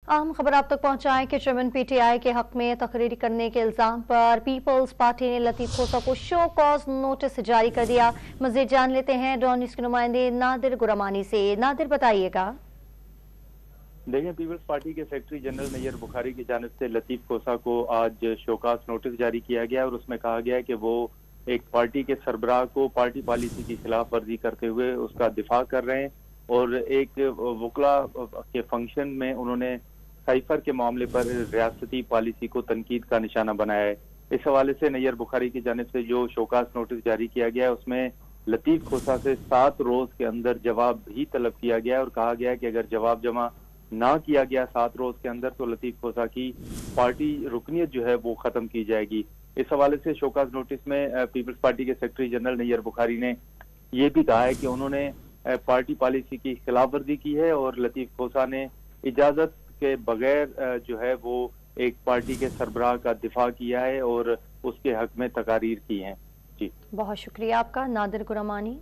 अहम खबर आप तक पहुंचाएं कि चेयरमैन पीटीआई के हक में तकरीर करने के इल्जाम पर पीपल्स पार्टी ने लतीफ खोसा को शो कॉज नोटिस जारी कर दिया। मजीद जान लेते हैं डॉन न्यूज़ के नुमाइंदे नादिर गुरमानी से। नादिर, बताइएगा। देखिए, पीपल्स पार्टी के सेक्रेटरी जनरल नैयर बुखारी की जानिब से लतीफ खोसा को आज शोकास नोटिस जारी किया गया और उसमें कहा गया है कि वो एक पार्टी के सरबराह को पार्टी पॉलिसी की खिलाफ वर्जी करते हुए उसका दिफा कर रहे हैं और एक वकला के फंक्शन में उन्होंने साइफर के मामले पर रियासती पॉलिसी को तनकीद का निशाना बनाया है। इस हवाले से नैयर बुखारी की जानिब से जो शोकास नोटिस जारी किया गया है उसमें लतीफ खोसा से 7 रोज के अंदर जवाब भी तलब किया गया है और कहा गया है कि अगर जवाब जमा ना किया गया 7 रोज के अंदर तो लतीफ खोसा की पार्टी रुकनियत जो है वो खत्म की जाएगी। इस हवाले से शोकास नोटिस में पीपल्स पार्टी के सेक्रेटरी जनरल नैयर बुखारी ने ये भी कहा है कि उन्होंने पार्टी पॉलिसी की खिलाफवर्जी की है और लतीफ खोसा ने इजाजत के बगैर जो है वो एक पार्टी के सरबराह का दिफा किया है और उसके हक में तकारीर की हैं। जी, बहुत शुक्रिया आपका नादिर गुरमानी।